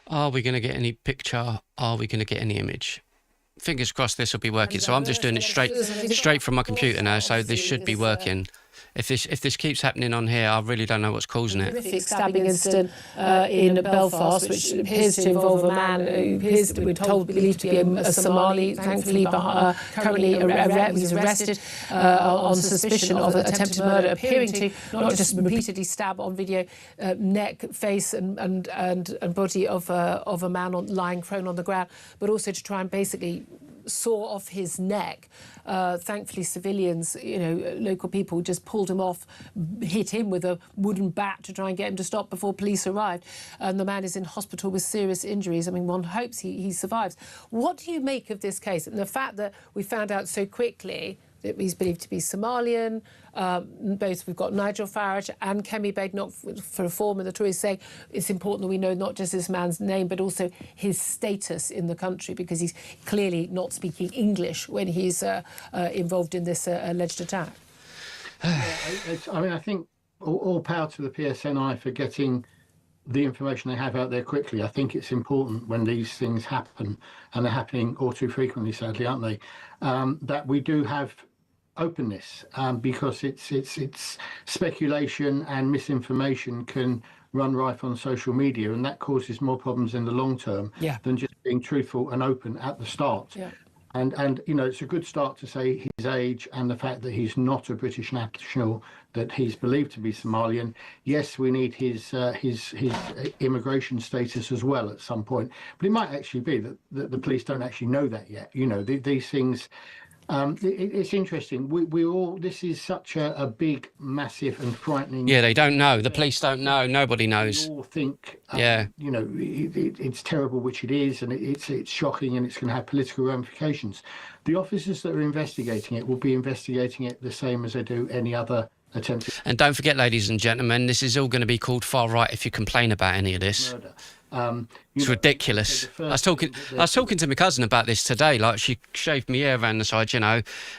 Are we going to get any picture? Are we going to get any image? Fingers crossed this will be working. So I'm just doing it straight from my computer now, so this should be working. If this keeps happening on here, I really don't know what's causing it. Horrific stabbing incident in Belfast, which appears to involve a man who appears, we're told, believed to be a Somali. Thankfully, currently he's arrested on suspicion of attempted murder, appearing to not just repeatedly stab on video neck, face, and body of a man lying prone on the ground, but also to try and basically saw off his neck. Thankfully, civilians, local people just pulled him off, hit him with a wooden bat to try and get him to stop before police arrived. And the man is in hospital with serious injuries. I mean, one hopes he survives. What do you make of this case and the fact that we found out so quickly that he's believed to be Somalian? Both we've got Nigel Farage and Kemi Badenoch for Reform and the Tories saying it's important that we know not just this man's name but also his status in the country, because he's clearly not speaking English when he's involved in this alleged attack. I think all power to the PSNI for getting the information they have out there quickly. I think it's important when these things happen, and they're happening all too frequently, sadly, aren't they, that we do have openness, because it's speculation and misinformation can run rife on social media, and that causes more problems in the long term than just being truthful and open at the start. And it's a good start to say his age and the fact that he's not a British national, that he's believed to be Somalian. Yes, we need his immigration status as well at some point, but it might actually be that the police don't actually know that yet. These things. It's interesting. We all. This is such a big, massive, and frightening. Yeah, they don't know. The police don't know. Nobody knows. We all think. It's terrible, which it is, and it's shocking, and it's going to have political ramifications. The officers that are investigating it will be investigating it the same as they do any other attempt. And don't forget, ladies and gentlemen, this is all going to be called far right if you complain about any of this. Murder. It's ridiculous. I was talking to my cousin about this today. Like, she shaved me hair around the side,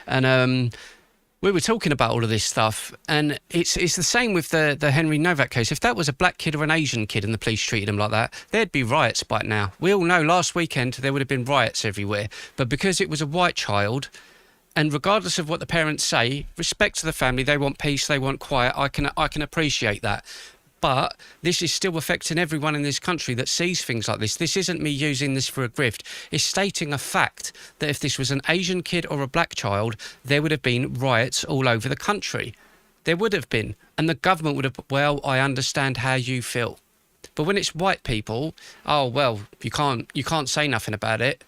and we were talking about all of this stuff. And it's the same with the Henry Novak case. If that was a black kid or an Asian kid and the police treated him like that, there'd be riots by now. We all know last weekend there would have been riots everywhere. But because it was a white child, and regardless of what the parents say, respect to the family, they want peace, they want quiet. I can appreciate that. But this is still affecting everyone in this country that sees things like this. This isn't me using this for a grift. It's stating a fact that if this was an Asian kid or a black child, there would have been riots all over the country. There would have been. And the government would have, well, I understand how you feel. But when it's white people, oh, well, you can't say nothing about it.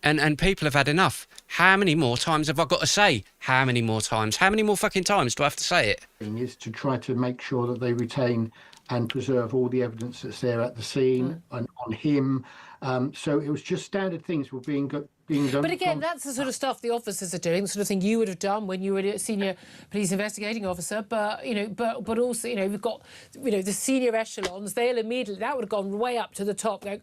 And people have had enough. How many more times have I got to say? How many more times? How many more fucking times do I have to say it? Is to try to make sure that they retain and preserve all the evidence that's there at the scene and on him. So it was just standard things were being done. But again, that's the sort of stuff the officers are doing, the sort of thing you would have done when you were a senior police investigating officer. But but also, we've got the senior echelons. They'll immediately, that would have gone way up to the top, going,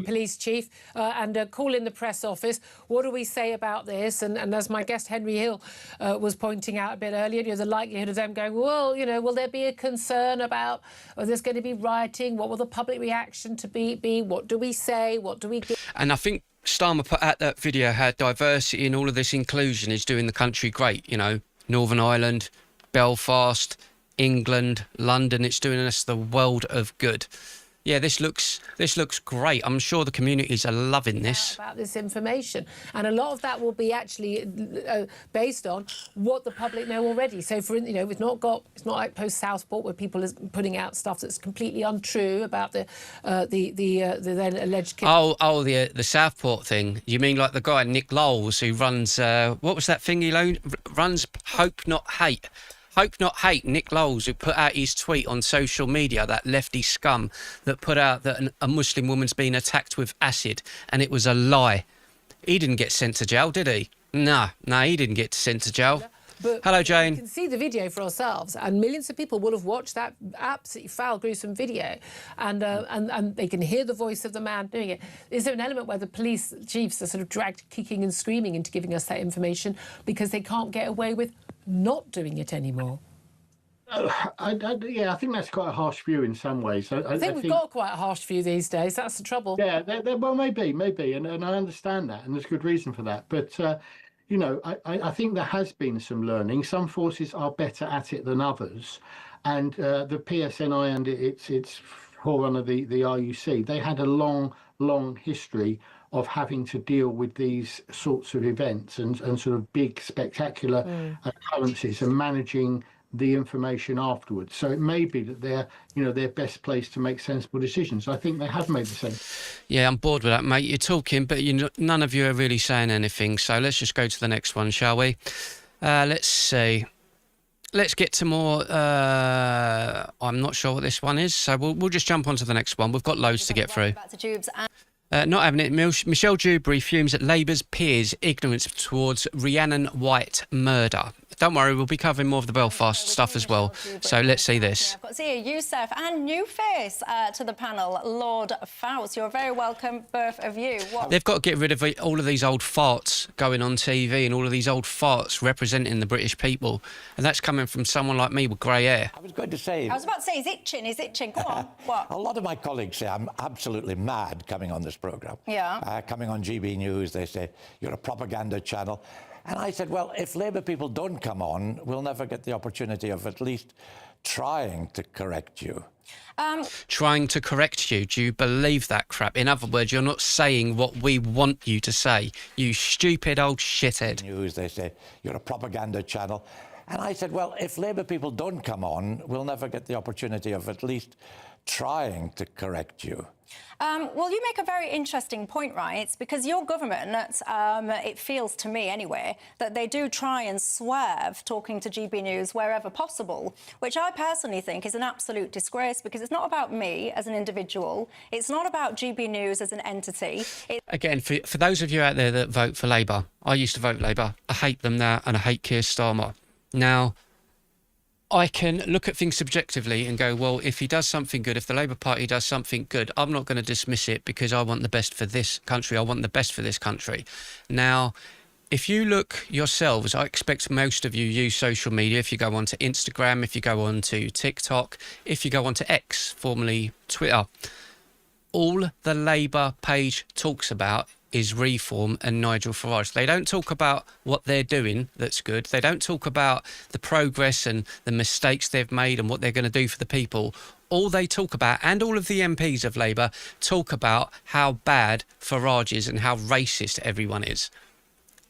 police chief, and call in the press office. What do we say about this? And as my guest Henry Hill was pointing out a bit earlier, the likelihood of them going, well, will there be a concern about, there's going to be rioting? What will the public reaction to be? What do we say? What do we give? And I think Starmer put out that video how diversity and all of this inclusion is doing the country great. Northern Ireland, Belfast, England, London. It's doing us the world of good. Yeah, this looks great. I'm sure the communities are loving this. About this information, and a lot of that will be actually based on what the public know already. So, it's not like post Southport where people are putting out stuff that's completely untrue about the then alleged kid. The Southport thing. You mean like the guy Nick Lowles who runs what was that thing he runs? Hope Not Hate. Hope Not Hate, Nick Lowles, who put out his tweet on social media, that lefty scum that put out that a Muslim woman's been attacked with acid, and it was a lie. He didn't get sent to jail, did he? No, he didn't get sent to jail. But hello, Jane. We can see the video for ourselves, and millions of people will have watched that absolutely foul, gruesome video, and they can hear the voice of the man doing it. Is there an element where the police chiefs are sort of dragged kicking and screaming into giving us that information because they can't get away with not doing it anymore? Yeah, I think that's quite a harsh view in some ways. I think we've got quite a harsh view these days. That's the trouble. Yeah, well, maybe, and I understand that, and there's good reason for that. But I think there has been some learning. Some forces are better at it than others, and the PSNI and its forerunner, the RUC, they had a long history of having to deal with these sorts of events and sort of big spectacular occurrences and managing the information afterwards. So it may be that they're best placed to make sensible decisions. I think they have made the sense. Yeah, I'm bored with that, mate. You're talking, but none of you are really saying anything. So let's just go to the next one, shall we? Let's see. Let's get to more. I'm not sure what this one is, so we'll just jump on to the next one. We've got loads to get through. Not having it. Michelle Dewberry fumes at Labour's peers' ignorance towards Rhiannon White murder. Don't worry, we'll be covering more of the Belfast stuff as well. So let's see this. I've got Zia Youssef and new face to the panel, Lord Faust. You're very welcome, both of you. They've got to get rid of all of these old farts going on TV and all of these old farts representing the British people. And that's coming from someone like me with grey hair. I was going to say... I was about to say, he's itching. Go on. What? A lot of my colleagues say I'm absolutely mad coming on this programme. Yeah. Coming on GB News, they say, you're a propaganda channel. And I said, well, if Labour people don't come on, we'll never get the opportunity of at least trying to correct you. Trying to correct you? Do you believe that crap? In other words, you're not saying what we want you to say, you stupid old shithead. News, they say, you're a propaganda channel. And I said, well, if Labour people don't come on, we'll never get the opportunity of at least trying to correct you. Well, you make a very interesting point, right? It's because your government, it feels to me anyway, that they do try and swerve talking to GB News wherever possible, which I personally think is an absolute disgrace because it's not about me as an individual. It's not about GB News as an entity. Again, for those of you out there that vote for Labour, I used to vote Labour. I hate them now and I hate Keir Starmer. Now, I can look at things subjectively and go, well, if he does something good, if the Labour Party does something good, I'm not going to dismiss it because I want the best for this country. I want the best for this country. Now, if you look yourselves, I expect most of you use social media. If you go onto Instagram, if you go onto TikTok, if you go onto X, formerly Twitter, all the Labour page talks about is Reform and Nigel Farage. They don't talk about what they're doing that's good. They don't talk about the progress and the mistakes they've made and what they're going to do for the people. All they talk about, and all of the MPs of Labour, talk about how bad Farage is and how racist everyone is.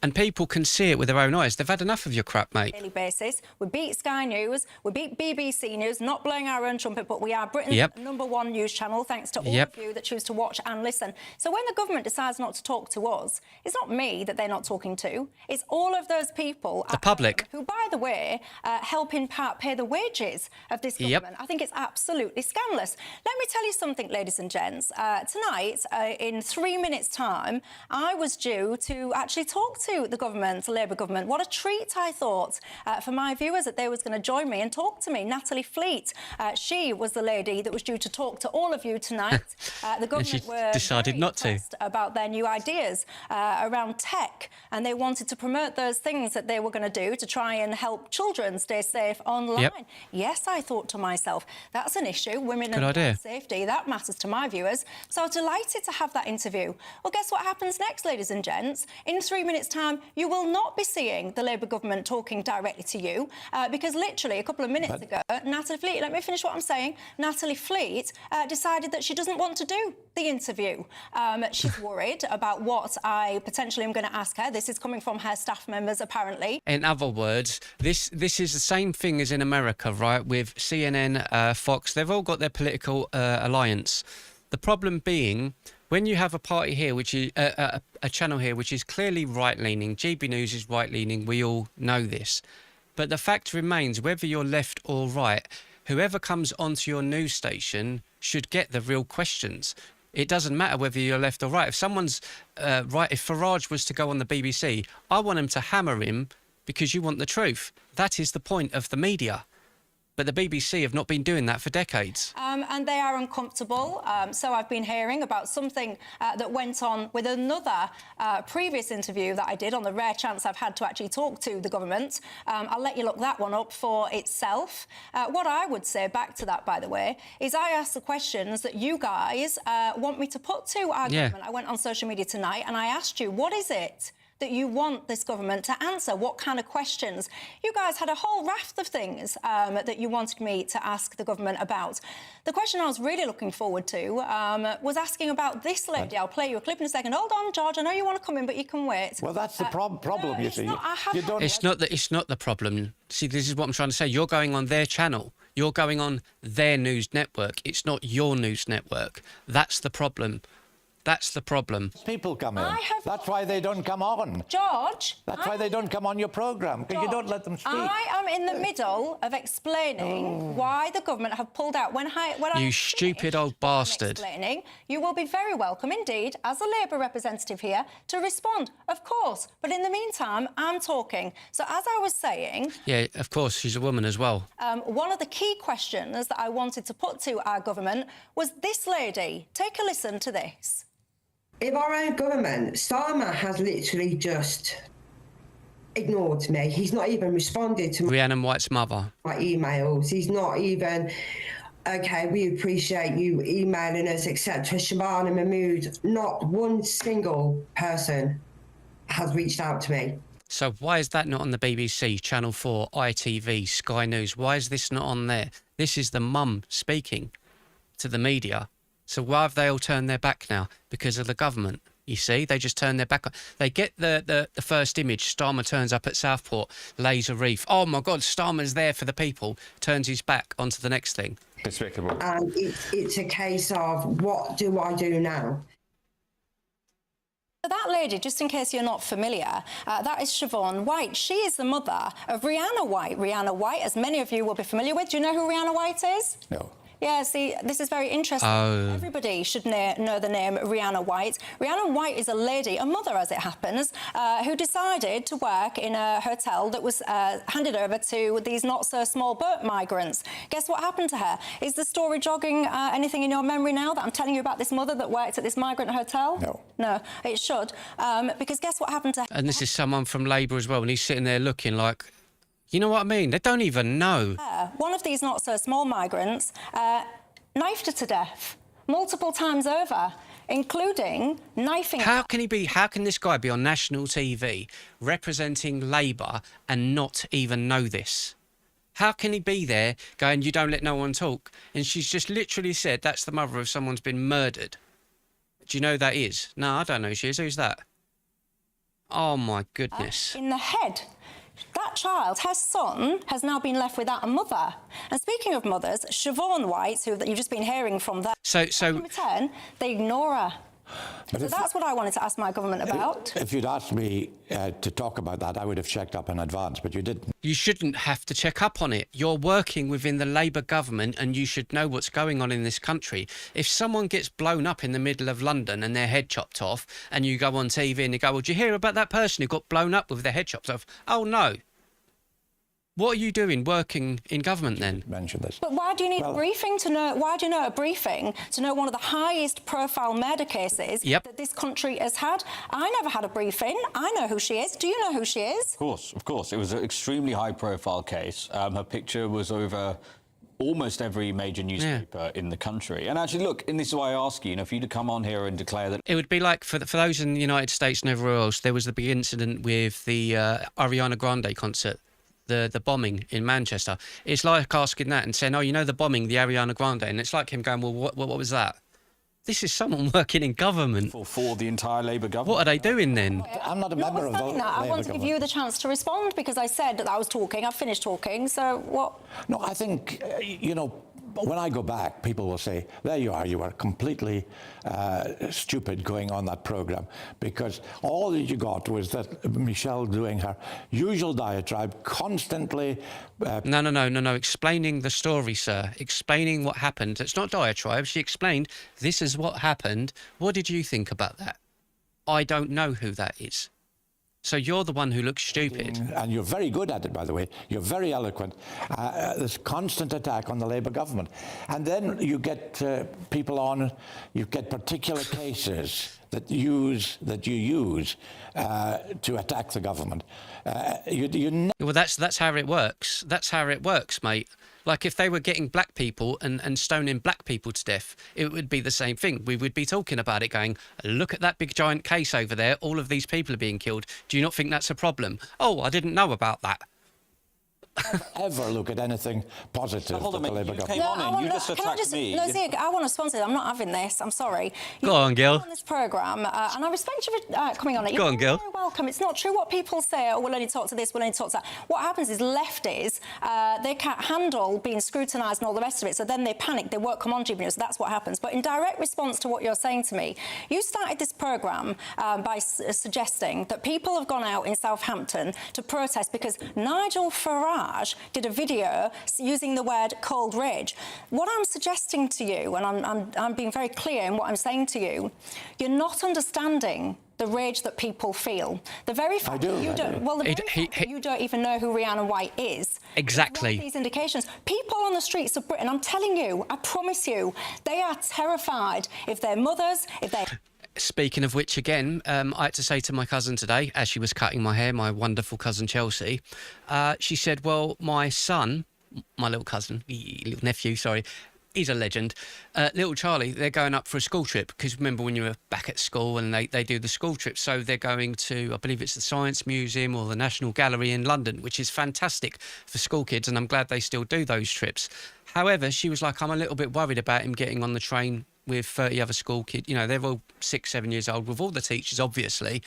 And people can see it with their own eyes. They've had enough of your crap, mate. Daily basis. We beat Sky News, we beat BBC News, not blowing our own trumpet, but we are Britain's #1 news channel, thanks to all of you that choose to watch and listen. So when the government decides not to talk to us, it's not me that they're not talking to. It's all of those people, the public, who, by the way, help in part pay the wages of this government. I think it's absolutely scandalous. Let me tell you something, ladies and gents. Tonight, in 3 minutes' time, I was due to actually talk to the government, the Labour government. What a treat, I thought, for my viewers, that they was going to join me and talk to me. Natalie Fleet, she was the lady that was due to talk to all of you tonight. The government were decided not to about their new ideas around tech, and they wanted to promote those things that they were going to do to try and help children stay safe online. Yes, I thought to myself, that's an issue. Women and safety, that matters to my viewers. So I'm delighted to have that interview. Well, guess what happens next, ladies and gents? In 3 minutes' time, you will not be seeing the Labour government talking directly to you because literally a couple of minutes ago, Natalie Fleet, let me finish what I'm saying, Natalie Fleet decided that she doesn't want to do the interview. She's worried about what I potentially am going to ask her. This is coming from her staff members, apparently. In other words, this is the same thing as in America, right, with CNN, Fox. They've all got their political alliance. The problem being, when you have a party here, which is a channel here, which is clearly right-leaning, GB News is right-leaning, we all know this. But the fact remains, whether you're left or right, whoever comes onto your news station should get the real questions. It doesn't matter whether you're left or right. If someone's right, if Farage was to go on the BBC, I want him to hammer him because you want the truth. That is the point of the media. But the BBC have not been doing that for decades. And they are uncomfortable. So I've been hearing about something that went on with another previous interview that I did on the rare chance I've had to actually talk to the government. I'll let you look that one up for itself. What I would say back to that, by the way, is I asked the questions that you guys want me to put to our government. I went on social media tonight and I asked you, what is it that you want this government to answer? What kind of questions? You guys had a whole raft of things that you wanted me to ask the government about. The question I was really looking forward to was asking about this lady. I'll play you a clip in a second. Hold on, George, I know you want to come in, but you can wait. Well, that's the problem, no, you see. It's not the problem. See, this is what I'm trying to say. You're going on their channel. You're going on their news network. It's not your news network. That's the problem. That's the problem. People come in. That's why they don't come on. George. That's why they don't come on your programme, because you don't let them speak. I am in the middle of explaining why the government have pulled out. When You stupid old bastard. Explaining, you will be very welcome indeed, as a Labour representative here, to respond, of course. But in the meantime, I'm talking. So as I was saying... Yeah, of course, she's a woman as well. One of the key questions that I wanted to put to our government was this lady. Take a listen to this. If our own government, Starmer has literally just ignored me. He's not even responded to Rhiannon White's mother. my emails. He's not even, OK, we appreciate you emailing us, etc. Shabana Mahmood, not one single person has reached out to me. So why is that not on the BBC, Channel 4, ITV, Sky News? Why is this not on there? This is the mum speaking to the media. So why have they all turned their back now? Because of the government, you see? They just turn their back. They get the first image. Starmer turns up at Southport, lays a wreath. Oh, my God, Starmer's there for the people. Turns his back onto the next thing. Despicable. And it's a case of, what do I do now? That lady, just in case you're not familiar, that is Siobhan White. She is the mother of Rhiannon White. Rhiannon White, as many of you will be familiar with. Do you know who Rhiannon White is? No. Yeah, see, this is very interesting. Everybody should know the name Rhiannon White. Rhiannon White is a lady, a mother as it happens, who decided to work in a hotel that was handed over to these not-so-small boat migrants. Guess what happened to her? Is the story jogging anything in your memory now that I'm telling you about this mother that worked at this migrant hotel? No. No, it should. Because guess what happened to her? And this is someone from Labour as well, and he's sitting there looking like... You know what I mean? They don't even know. One of these not-so-small migrants knifed her to death multiple times over, including knifing her. How can this guy be on national TV representing Labour and not even know this? How can he be there going, you don't let no one talk? And she's just literally said that's the mother of someone's been murdered. Do you know who that is? No, I don't know who she is. Who's that? Oh, my goodness. In the head. That child, her son, has now been left without a mother. And speaking of mothers, Siobhan White, who you've just been hearing from there, in return, they ignore her. So that's what I wanted to ask my government about. If you'd asked me to talk about that, I would have checked up in advance, but you didn't. You shouldn't have to check up on it. You're working within the Labour government and you should know what's going on in this country. If someone gets blown up in the middle of London and their head chopped off and you go on TV and you go, well, did you hear about that person who got blown up with their head chopped off? Oh, no. What are you doing working in government then? Mention this. But why do you need a briefing to know? Why do you know a briefing to know one of the highest profile murder cases that this country has had? I never had a briefing. I know who she is. Do you know who she is? Of course. It was an extremely high profile case. Her picture was over almost every major newspaper in the country. And actually, look, and this is why I ask you, if you'd come on here and declare that... It would be like, for those in the United States and everywhere else, there was the big incident with the Ariana Grande concert. The bombing in Manchester. It's like asking that and saying, oh, you know the bombing, the Ariana Grande, and it's like him going, well, what was that? This is someone working in government. For the entire Labour government. What are they doing then? I'm not a member of the Labour government. I want to give you the chance to respond because I said that I was talking. I've finished talking, so what? No, I think, when I go back, people will say, there you are, you were completely stupid going on that programme, because all that you got was that Michelle doing her usual diatribe, constantly... No. Explaining the story, sir. Explaining what happened. It's not diatribe. She explained, this is what happened. What did you think about that? I don't know who that is. So you're the one who looks stupid. And you're very good at it, by the way. You're very eloquent. This constant attack on the Labour government. And then you get people on, you get particular cases that you use to attack the government. Well, that's how it works. That's how it works, mate. Like if they were getting black people and stoning black people to death, it would be the same thing. We would be talking about it going, look at that big giant case over there. All of these people are being killed. Do you not think that's a problem? Oh, I didn't know about that. Ever look at anything positive that the Labour government. Came on in, you just attacked me. No, Zia, I want to sponsor it. I'm not having this. I'm sorry. Go on, Gil. On this programme, and I respect you for coming on it. Go on, Gil. You're very welcome. It's not true what people say, oh, we'll only talk to this, we'll only talk to that. What happens is lefties, they can't handle being scrutinised and all the rest of it, so then they panic, they won't come on to you, so that's what happens. But in direct response to what you're saying to me, you started this programme by suggesting that people have gone out in Southampton to protest because Nigel Farage did a video using the word cold rage. What I'm suggesting to you, and I'm being very clear in what I'm saying to you, you're not understanding the rage that people feel. The very fact that you don't, well, the very fact that you don't even know who Rhiannon White is. Exactly. Is these indications. People on the streets of Britain, I'm telling you, I promise you, they are terrified if their mothers, if they. Speaking of which, again, I had to say to my cousin today, as she was cutting my hair, my wonderful cousin Chelsea, she said, well, my son, my little cousin, little nephew, sorry, he's a legend. Little Charlie, they're going up for a school trip, because remember when you were back at school and they do the school trip, so they're going to, I believe it's the Science Museum or the National Gallery in London, which is fantastic for school kids, and I'm glad they still do those trips. However, she was like, I'm a little bit worried about him getting on the train with 30 other school kids. You know, they're all 6, 7 years old, with all the teachers, obviously.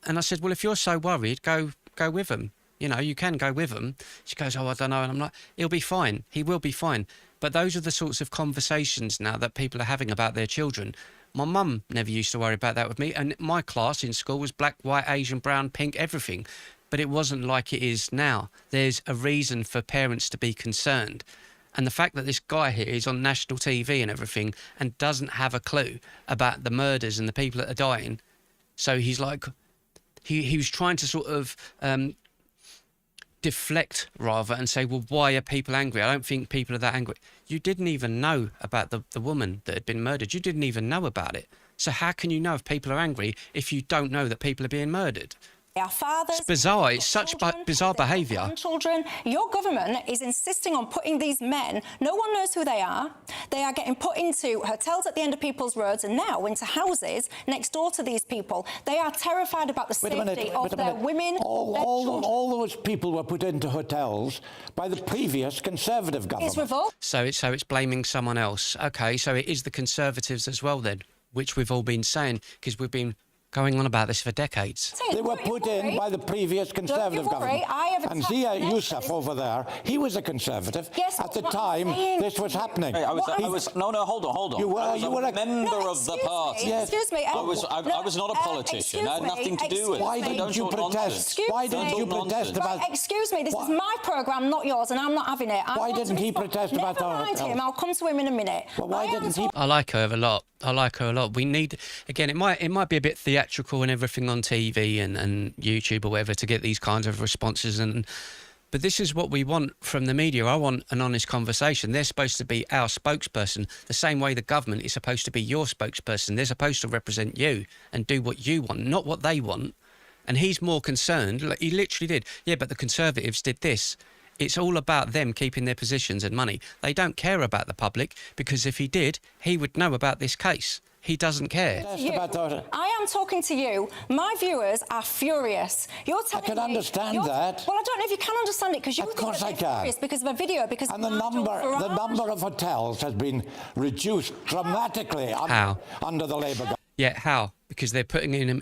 And I said, well, if you're so worried, go with them. You know, you can go with them. She goes, oh, I don't know. And I'm like, he'll be fine. He will be fine. But those are the sorts of conversations now that people are having about their children. My mum never used to worry about that with me. And my class in school was black, white, Asian, brown, pink, everything. But it wasn't like it is now. There's a reason for parents to be concerned. And the fact that this guy here is on national TV and everything and doesn't have a clue about the murders and the people that are dying. So he's like, he was trying to sort of deflect rather and say, well, why are people angry? I don't think people are that angry. You didn't even know about the woman that had been murdered. You didn't even know about it. So how can you know if people are angry if you don't know that people are being murdered? Our fathers, it's bizarre. It's such bizarre behaviour. Children, your government is insisting on putting these men. No one knows who they are. They are getting put into hotels at the end of people's roads and now into houses next door to these people. They are terrified about the safety of their women. All those people were put into hotels by the previous Conservative government. It's revolt. So it's blaming someone else. Okay, so it is the Conservatives as well then, which we've all been saying because we've been going on about this for decades. They were put in by the previous Conservative government. And Zia Youssef over there, he was a Conservative. Yes, at the time this was happening. Hey, hold on. You were a member of the party. Yes. Excuse me. I was not a politician. I had nothing to do with it. Why didn't you protest? Why didn't you protest about... Excuse me, this is my programme, not yours, and I'm not having it. Why didn't he protest about our... Never mind him, I'll come to him in a minute. Well, why didn't he... I like her a lot. We need, again, it might be a bit theatrical and everything on TV and YouTube or whatever to get these kinds of responses, but this is what we want from the media. I want an honest conversation. They're supposed to be our spokesperson, the same way the government is supposed to be your spokesperson. They're supposed to represent you and do what you want, not what they want. And he's more concerned, like he literally did, yeah, but the Conservatives did this. It's all about them keeping their positions and money. They don't care about the public because if he did, he would know about this case. He doesn't care. I am talking to you. My viewers are furious. You're telling me... I can understand that. Well, I don't know if you can understand it because you... Of course I can. Because of a video, because... And the number of hotels has been reduced dramatically under the Labour government. Yeah, how? Because they're putting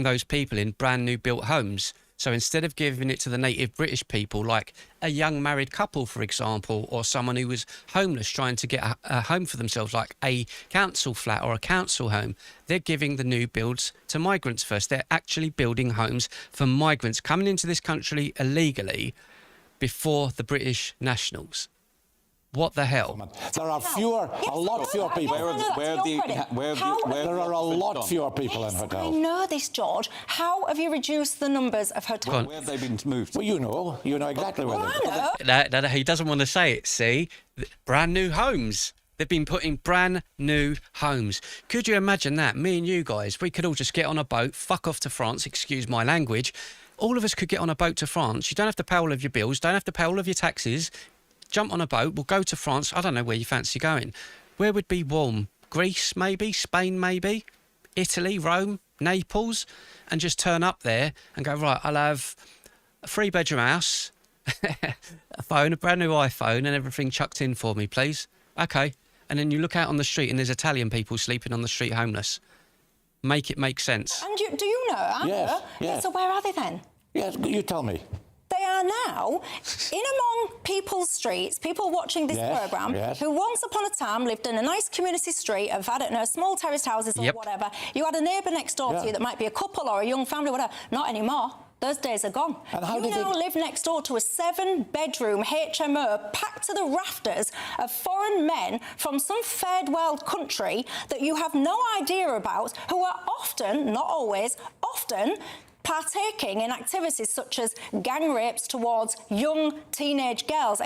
those people in brand new built homes. So instead of giving it to the native British people, like a young married couple, for example, or someone who was homeless trying to get a home for themselves, like a council flat or a council home, they're giving the new builds to migrants first. They're actually building homes for migrants coming into this country illegally before the British nationals. What the hell? There are a lot fewer people. There are a lot fewer people in I hotels. know this, George. How have you reduced the numbers of hotels? Where have they been moved? Well, you know exactly where they're I know. No, he doesn't want to say it, see? Brand new homes. They've been putting brand new homes. Could you imagine that? Me and you guys, we could all just get on a boat, fuck off to France, excuse my language. All of us could get on a boat to France. You don't have to pay all of your bills, don't have to pay all of your taxes. Jump on a boat, we'll go to France. I don't know where you fancy going. Where would be warm? Greece, maybe? Spain, maybe? Italy, Rome, Naples? And just turn up there and go, right, I'll have a 3-bedroom house, a phone, a brand new iPhone and everything chucked in for me, please. Okay. And then you look out on the street and there's Italian people sleeping on the street homeless. Make it make sense. And do you know, Anna? Yes, yes. So where are they then? Yes, you tell me. They are now in among people's streets, people watching this programme, who once upon a time lived in a nice community street of, I don't know, small terraced houses or whatever. You had a neighbour next door to you that might be a couple or a young family, whatever. Not anymore. Those days are gone. And how you now live next door to a 7-bedroom HMO packed to the rafters of foreign men from some third world country that you have no idea about, who are often, not always, often partaking in activities such as gang rapes towards young teenage girls.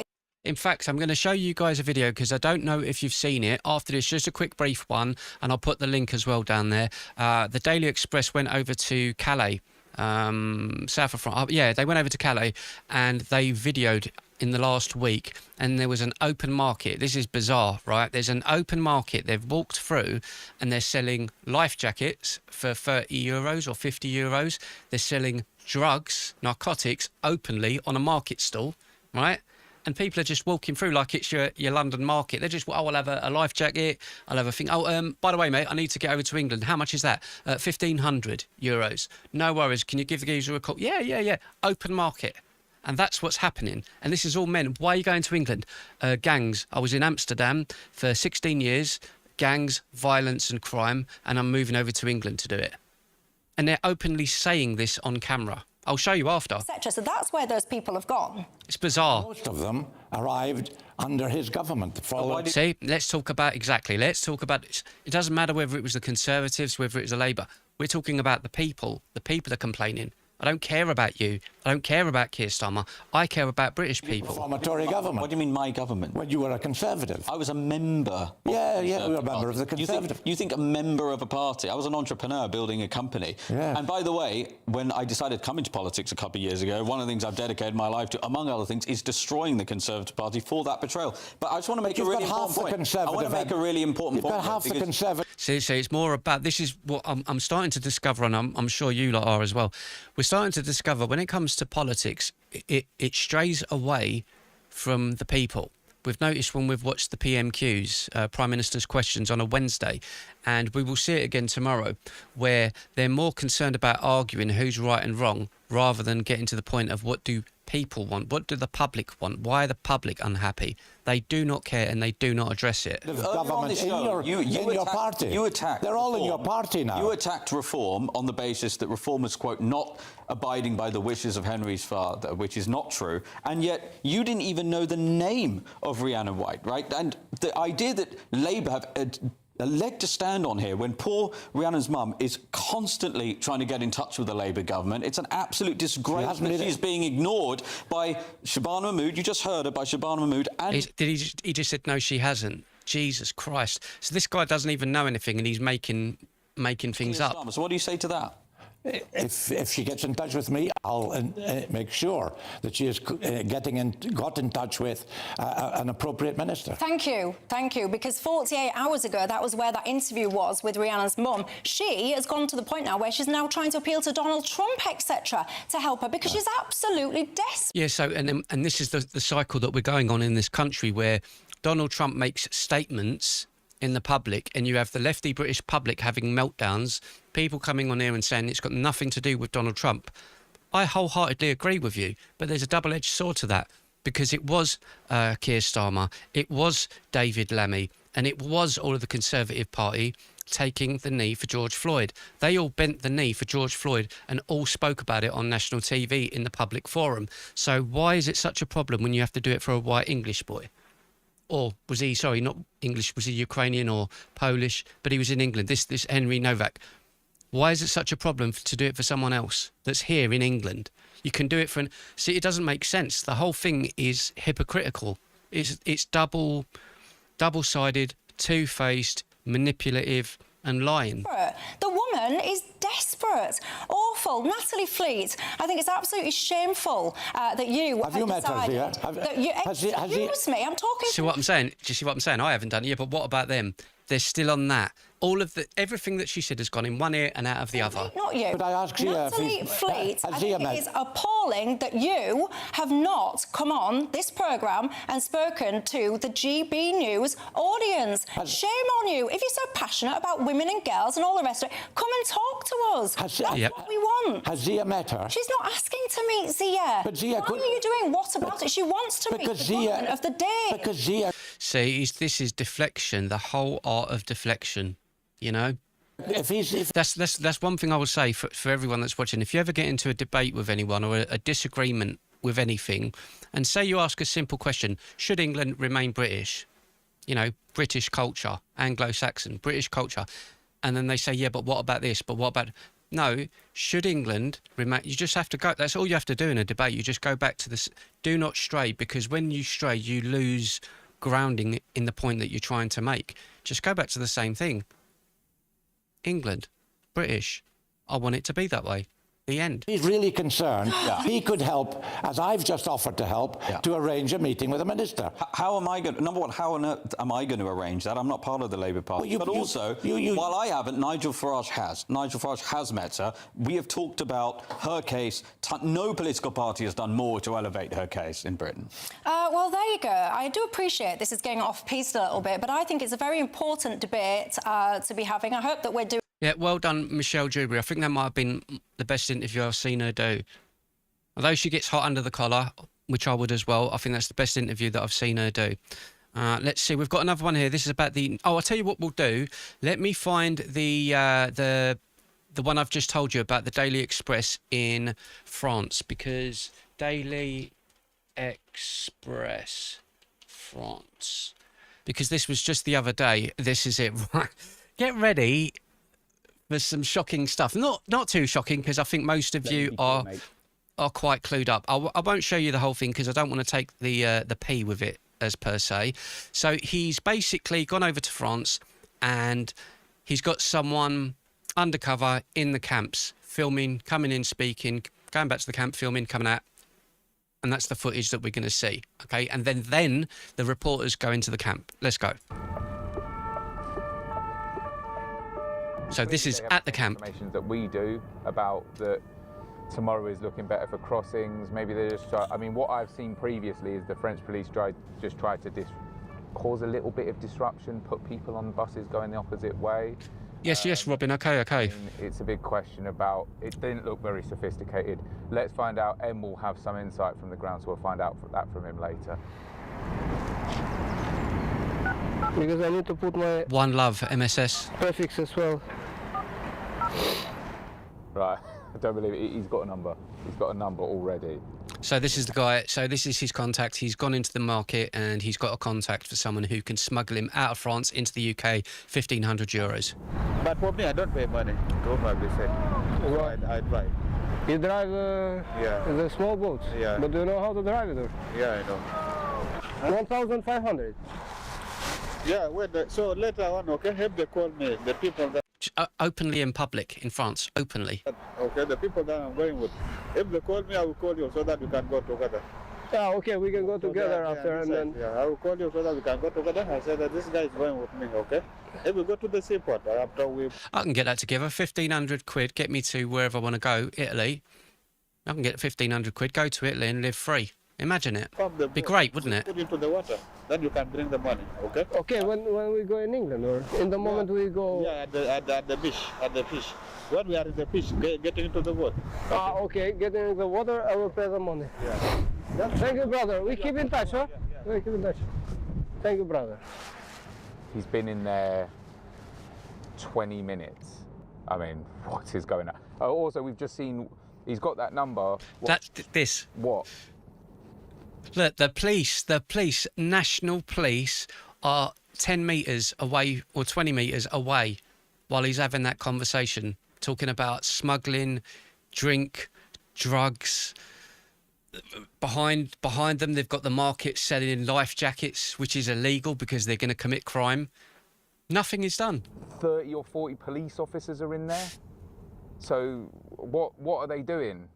In fact, I'm going to show you guys a video because I don't know if you've seen it. After this, just a quick brief one, and I'll put the link as well down there. The Daily Express went over to Calais, south of France. Yeah, they went over to Calais and they videoed in the last week, and there was an open market. This is bizarre, right? There's an open market. They've walked through and they're selling life jackets for 30 euros or 50 euros. They're selling drugs, narcotics, openly on a market stall, right? And people are just walking through like it's your London market. They're just, I'll have a life jacket. I'll have a thing. Oh, by the way, mate, I need to get over to England. How much is that? 1,500 euros. No worries. Can you give the geezer a call? Yeah. Open market. And that's what's happening. And this is all men. Why are you going to England? Gangs. I was in Amsterdam for 16 years. Gangs, violence and crime. And I'm moving over to England to do it. And they're openly saying this on camera. I'll show you after. Etc. So that's where those people have gone. It's bizarre. Most of them arrived under his government. See, let's talk about this. It doesn't matter whether it was the Conservatives, whether it was the Labour. We're talking about the people. The people are complaining. I don't care about you. I don't care about Keir Starmer. I care about British people. From a Tory government. What do you mean, my government? When you were a Conservative. I was a member. Yeah, you were a member of the Conservative. You think a member of a party? I was an entrepreneur building a company. Yeah. And by the way, when I decided to come into politics a couple of years ago, one of the things I've dedicated my life to, among other things, is destroying the Conservative Party for that betrayal. But I just want to make a really important point. I want to make a really important point. You've got half the Conservative. See, it's more about, this is what I'm starting to discover, and I'm sure you lot are as well. We're starting to discover when it comes to politics, it strays away from the people. We've noticed when we've watched the PMQs, Prime Minister's Questions, on a Wednesday, and we will see it again tomorrow, where they're more concerned about arguing who's right and wrong rather than getting to the point of what do people want, what do the public want, why are the public unhappy. They do not care and they do not address it. The government in your party. You attacked They're all in your party now. You attacked reform on the basis that reform was, quote, not abiding by the wishes of Henry's father, which is not true, and yet you didn't even know the name of Rhiannon White, right? And the idea that Labour have a leg to stand on here when poor Rhiannon's mum is constantly trying to get in touch with the Labour government. It's an absolute disgrace that she's being ignored by Shabana Mahmood. You just heard her, by Shabana Mahmood. And he just said, no, she hasn't. Jesus Christ. So this guy doesn't even know anything and he's making things up. So what do you say to that? If she gets in touch with me, I'll make sure that she is got in touch with an appropriate minister. Thank you, because 48 hours ago, that was where that interview was with Rhiannon's mum. She has gone to the point now where she's now trying to appeal to Donald Trump, etc., to help her, because she's absolutely desperate. Yeah, so, and this is the cycle that we're going on in this country, where Donald Trump makes statements in the public and you have the lefty British public having meltdowns, people coming on here and saying it's got nothing to do with Donald Trump. I wholeheartedly agree with you, but there's a double-edged sword to that, because it was Keir Starmer, it was David Lammy, and it was all of the Conservative Party taking the knee for George Floyd. They all bent the knee for George Floyd and all spoke about it on national TV in the public forum. So why is it such a problem when you have to do it for a white English boy? or was he, sorry, not English, was he Ukrainian or Polish? But he was in England, this Henry Novak. Why is it such a problem to do it for someone else that's here in England? You can do it for... See, it doesn't make sense. The whole thing is hypocritical. It's double-sided, two-faced, manipulative and lying. The woman is desperate. Awful. Natalie Fleet, I think it's absolutely shameful that you have you met her, Zia? Excuse me, I'm talking... See what I'm saying? Do you see what I'm saying? I haven't done it yet, but what about them? They're still on that. Everything that she said has gone in one ear and out of the other. Not you. Could I ask Zia? Natalie Fleet, I think it is appalling that you have not come on this programme and spoken to the GB News audience. Shame on you. If you're so passionate about women and girls and all the rest of it, come and talk to us. That's what we want. Has Zia met her? She's not asking to meet Zia. But Zia, why are you doing what about it? She wants to meet the woman of the day. Because Zia... See, this is deflection, the whole art of deflection, you know? That's one thing I will say for everyone that's watching. If you ever get into a debate with anyone or a disagreement with anything, and say you ask a simple question, should England remain British? You know, British culture, Anglo-Saxon, British culture. And then they say, yeah, but what about this? But what about... No, should England remain... You just have to go... That's all you have to do in a debate. You just go back to this... Do not stray, because when you stray, you lose grounding in the point that you're trying to make. Just go back to the same thing. England, British, I want it to be that way. The end. He's really concerned. He could help, as I've just offered to help, to arrange a meeting with the minister. How am I going to... Number one, how on earth am I going to arrange that? I'm not part of the Labour Party. But also, while I haven't, Nigel Farage has. Nigel Farage has met her. We have talked about her case. No political party has done more to elevate her case in Britain. Well, there you go. I do appreciate this is getting off-piste a little bit, but I think it's a very important debate to be having. I hope that we're doing... Yeah, well done, Michelle Dewberry. I think that might have been the best interview I've seen her do. Although she gets hot under the collar, which I would as well, I think that's the best interview that I've seen her do. Let's see, we've got another one here. This is about the... Oh, I'll tell you what we'll do. Let me find the one I've just told you about, the Daily Express in France, because Daily Express France, because this was just the other day. This is it. Get ready. There's some shocking stuff. Not too shocking, because I think most of you are quite clued up. I won't show you the whole thing because I don't want to take the P with it as per se. So he's basically gone over to France and he's got someone undercover in the camps, filming, coming in, speaking, going back to the camp, filming, coming out. And that's the footage that we're going to see. Okay, and then the reporters go into the camp. Let's go. So this is at the camp. Information that we do about that tomorrow is looking better for crossings. Maybe they just try. I mean, what I've seen previously is the French police tried to cause a little bit of disruption, put people on buses going the opposite way. Yes, Robin. Okay. I mean, it's a big question about. It didn't look very sophisticated. Let's find out. Em will have some insight from the ground, so we'll find out that from him later. Because I need to put my One Love MSS prefix as well. Right, I don't believe it. He's got a number. He's got a number already. So this is the guy. So this is his contact. He's gone into the market and he's got a contact for someone who can smuggle him out of France into the UK, €1,500. But for me, I don't pay money to smuggle it. So I drive. You drive the small boats? Yeah. But do you know how to drive it? Or? Yeah, I know. 1,500. Yeah, wait. So later on, okay, have they call me, the people that... Openly in public in France, openly. Okay, the people that I'm going with. If they call me, I will call you so that we can go together. Yeah, okay, we can go together after and then... Yeah, I will call you so that we can go together. I said that this guy is going with me, okay? If we go to the seaport, after we... I can get that together, 1,500 quid, get me to wherever I want to go, Italy. I can get 1,500 quid, go to Italy and live free. Imagine it. Be great, wouldn't it? Put into the water, then you can bring the money, okay? Okay, when we go in England or in the moment we go... Yeah, at the beach, When we are in the beach, getting into the water. Okay, getting into the water, I will pay the money. Yeah. Thank you, brother. We keep in touch, huh? We keep in touch. Thank you, brother. He's been in there 20 minutes. I mean, what is going on? Also, we've just seen, he's got that number. That's this. What? Look, the police, national police, are 10 metres away or 20 metres away while he's having that conversation, talking about smuggling, drink, drugs. Behind them, they've got the market selling life jackets, which is illegal because they're going to commit crime. Nothing is done. 30 or 40 police officers are in there. So what are they doing?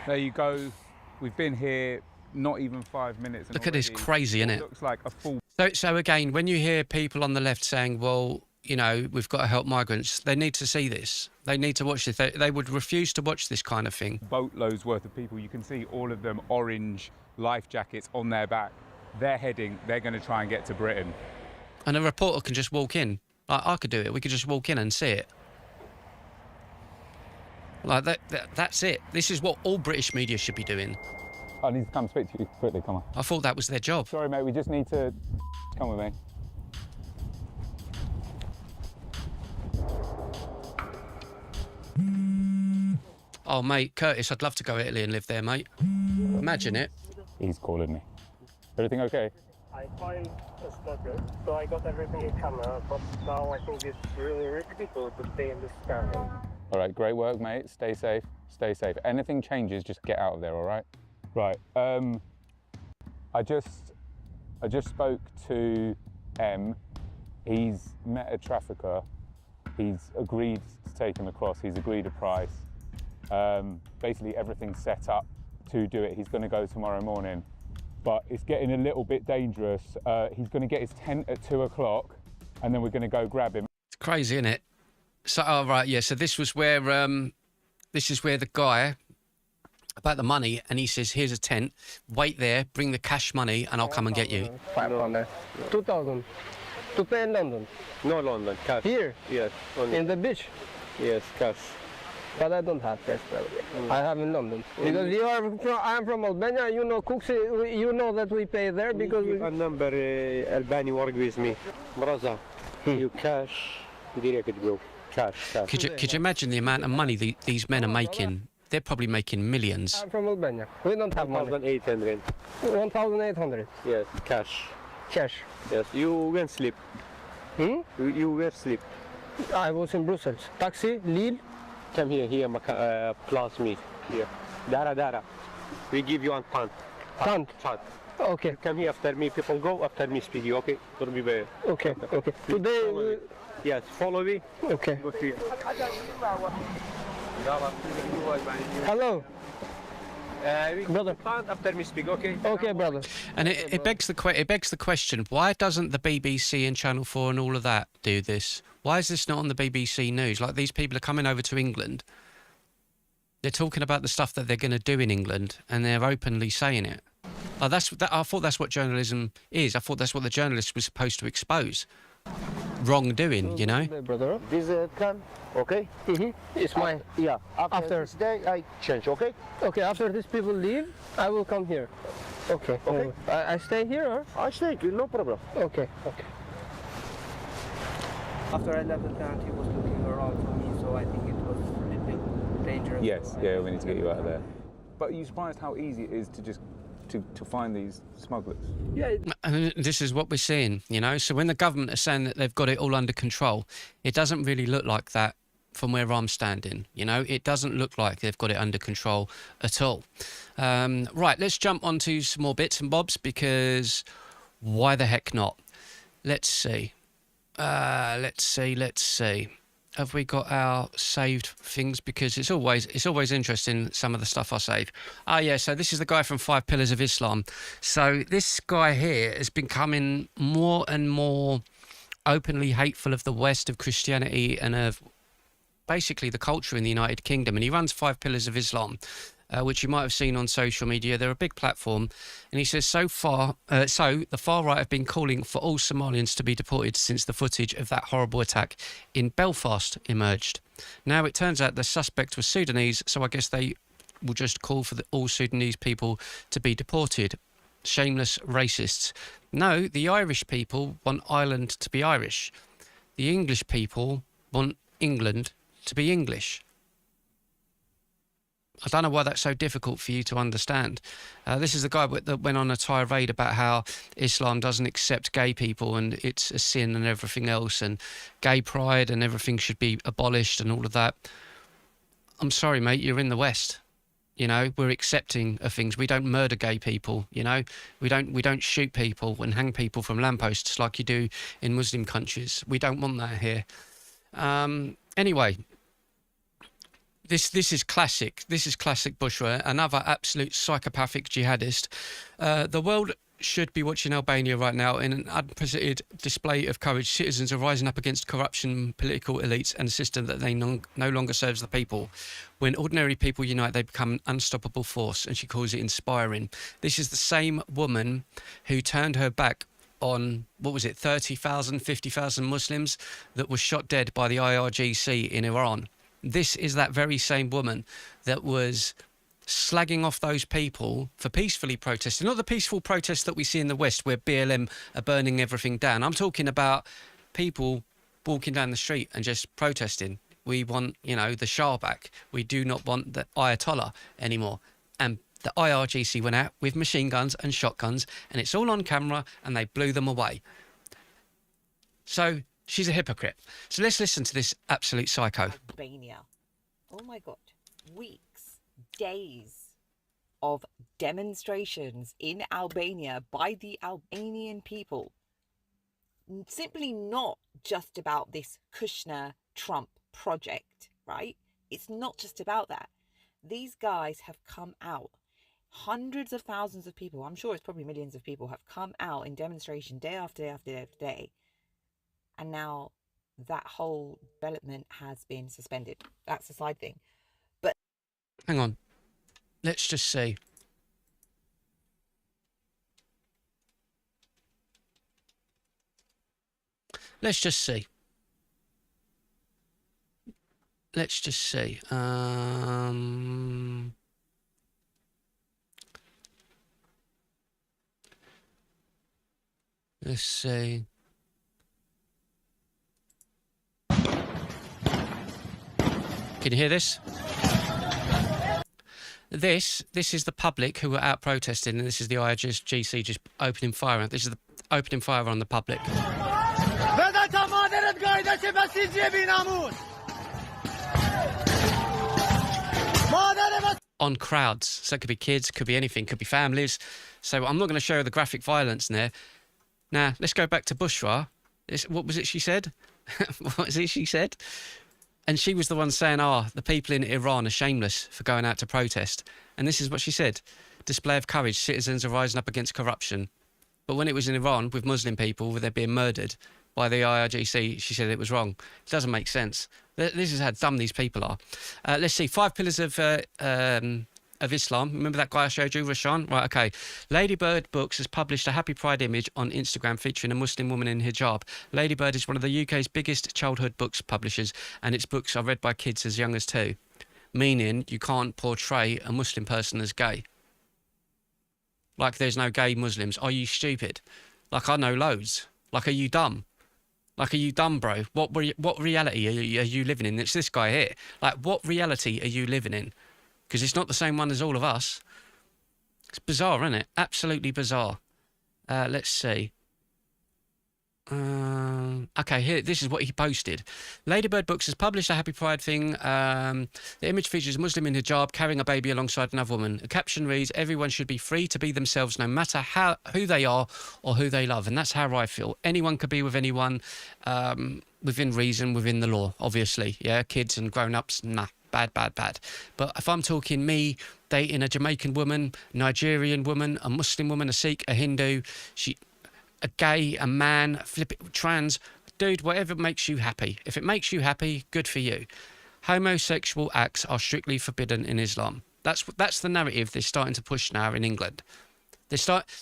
There you go. We've been here not even 5 minutes. And Look at this, crazy, innit? Looks like a full. So again, when you hear people on the left saying, well, you know, we've got to help migrants, they need to see this. They need to watch this. They would refuse to watch this kind of thing. Boatloads worth of people. You can see all of them orange life jackets on their back. They're going to try and get to Britain. And a reporter can just walk in. I could do it. We could just walk in and see it. Like that's it. This is what all British media should be doing. I need to come speak to you quickly, come on. I thought that was their job. Sorry, mate, we just need to come with me. Oh, mate, Curtis, I'd love to go to Italy and live there, mate. Imagine it. He's calling me. Everything okay? I find a smuggler, so I got everything in camera, but now I think it's really risky to stay in this camera. All right, great work, mate. Stay safe. Stay safe. Anything changes, just get out of there, all right? Right. I just spoke to M. He's met a trafficker. He's agreed to take him across. He's agreed a price. Basically, everything's set up to do it. He's going to go tomorrow morning, but it's getting a little bit dangerous. He's going to get his tent at 2 o'clock, and then we're going to go grab him. It's crazy, isn't it? So, oh, right, yeah. So this is where the guy about the money, and he says, "Here's a tent. Wait there. Bring the cash money, and I'll come and get you." 500. 2,000. To pay in London. No London, cash. Here? Yes, only. In the beach? Yes, cash. But I don't have cash, probably. I have in London. Because I'm from Albania, you know, Cooks, you know that we pay there because A number Albania work with me. Brother, you cash, direct bro. Cash. Could you imagine the amount of money these men are making? They're probably making millions. I'm from Albania. We don't have money. 1,800. 1,800. Yes, cash. Cash. Yes, you went sleep. You were sleep. I was in Brussels. Taxi, Lille. Come here, plus me. Here. Dara. We give you one pound. Pound. Okay. Come here after me. People go after me. Speak you. Okay. It'll be better. Okay. Today. Yes. Follow me. Okay. Go here. Hello. Brother. Pound after me. Speak. Okay. Okay, brother. And it begs the question: why doesn't the BBC and Channel 4 and all of that do this? Why is this not on the BBC News? Like, these people are coming over to England. They're talking about the stuff that they're going to do in England, and they're openly saying it. I thought that's what journalism is. I thought that's what the journalists were supposed to expose. Wrongdoing, you know? Brother. This can. Okay. It's mine. Yeah. After this day, I change. Okay. Okay, after these people leave, I will come here. Okay. I stay here, or? I stay. No problem. Okay. After I left the tent, he was looking around for me, so I think it was a little bit dangerous. Yes, yeah, we need to get you out of there. But are you surprised how easy it is to just to find these smugglers? Yeah. And this is what we're seeing, you know? So when the government are saying that they've got it all under control, it doesn't really look like that from where I'm standing, you know? It doesn't look like they've got it under control at all. Right, let's jump onto some more bits and bobs, because why the heck not? Let's see. Let's see. Have we got our saved things? Because it's always interesting, some of the stuff I save. Oh yeah, so this is the guy from 5 Pillars of Islam. So this guy here has becoming more and more openly hateful of the West, of Christianity, and of basically the culture in the United Kingdom. And he runs 5 Pillars of Islam, which you might have seen on social media. They're a big platform. And he says, so the far right have been calling for all Somalians to be deported since the footage of that horrible attack in Belfast emerged. Now, it turns out the suspect was Sudanese, so I guess they will just call for all Sudanese people to be deported. Shameless racists. No, the Irish people want Ireland to be Irish. The English people want England to be English. I don't know why that's so difficult for you to understand. This is the guy that went on a tirade about how Islam doesn't accept gay people and it's a sin and everything else, and gay pride and everything should be abolished and all of that. I'm sorry, mate, you're in the West. You know, we're accepting of things. We don't murder gay people, you know. We don't shoot people and hang people from lampposts like you do in Muslim countries. We don't want that here. Anyway, this is classic. This is classic Bushra, another absolute psychopathic jihadist. The world should be watching Albania right now in an unprecedented display of courage. Citizens are rising up against corruption, political elites, and a system that they no longer serves the people. When ordinary people unite, they become an unstoppable force, and she calls it inspiring. This is the same woman who turned her back on, 30,000, 50,000 Muslims that were shot dead by the IRGC in Iran. This is that very same woman that was slagging off those people for peacefully protesting. Not the peaceful protests that we see in the West where BLM are burning everything down. I'm talking about people walking down the street and just protesting. We want, the Shah back. We do not want the Ayatollah anymore. And the IRGC went out with machine guns and shotguns, and it's all on camera, and they blew them away. So she's a hypocrite. So let's listen to this absolute psycho. Albania. Oh my God. Weeks, days of demonstrations in Albania by the Albanian people. Simply not just about this Kushner-Trump project, right? It's not just about that. These guys have come out. Hundreds of thousands of people, I'm sure it's probably millions of people, have come out in demonstration day after day after day after day. And now that whole development has been suspended. That's a side thing. But hang on. Let's just see. Let's just see. Let's just see. Let's see. Can you hear this? This is the public who were out protesting, and this is the IRGC just opening fire. This is the opening fire on the public. On crowds. So it could be kids, could be anything, could be families. So I'm not going to show the graphic violence in there. Now, let's go back to Bushra. What was it she said? What was it she said? And she was the one saying, the people in Iran are shameless for going out to protest. And this is what she said. Display of courage. Citizens are rising up against corruption. But when it was in Iran with Muslim people, where they're being murdered by the IRGC, she said it was wrong. It doesn't make sense. This is how dumb these people are. Let's see. 5 pillars of Islam. Remember that guy I showed you, Rashan? Right, okay. Ladybird Books has published a Happy Pride image on Instagram featuring a Muslim woman in hijab. Ladybird is one of the UK's biggest childhood books publishers, and its books are read by kids as young as 2, meaning you can't portray a Muslim person as gay. Like there's no gay Muslims. Are you stupid? Like I know loads. Like are you dumb? Like, are you dumb, bro? What reality are you living in? It's this guy here. Like, what reality are you living in? Because it's not the same one as all of us. It's bizarre, isn't it? Absolutely bizarre. Let's see. Okay, here, this is what he posted. Ladybird Books has published a Happy Pride thing. The image features a Muslim in hijab carrying a baby alongside another woman. The caption reads, "Everyone should be free to be themselves no matter who they are or who they love." And that's how I feel. Anyone could be with anyone within reason, within the law, obviously. Yeah, kids and grown-ups, nah. Bad. But if I'm talking me dating a Jamaican woman, Nigerian woman, a Muslim woman, a Sikh, a Hindu, a gay, a man, trans, dude, whatever makes you happy. If it makes you happy, good for you. Homosexual acts are strictly forbidden in Islam. That's the narrative they're starting to push now in England.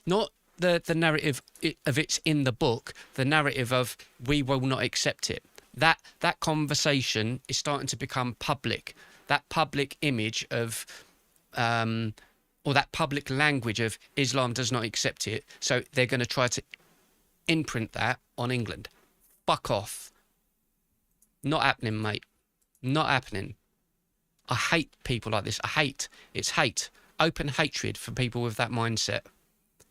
Not the narrative of it's in the book, the narrative of we will not accept it. That conversation is starting to become public. That public image of, or that public language of Islam does not accept it. So they're going to try to imprint that on England. Fuck off. Not happening, mate. Not happening. I hate people like this. It's hate, open hatred for people with that mindset.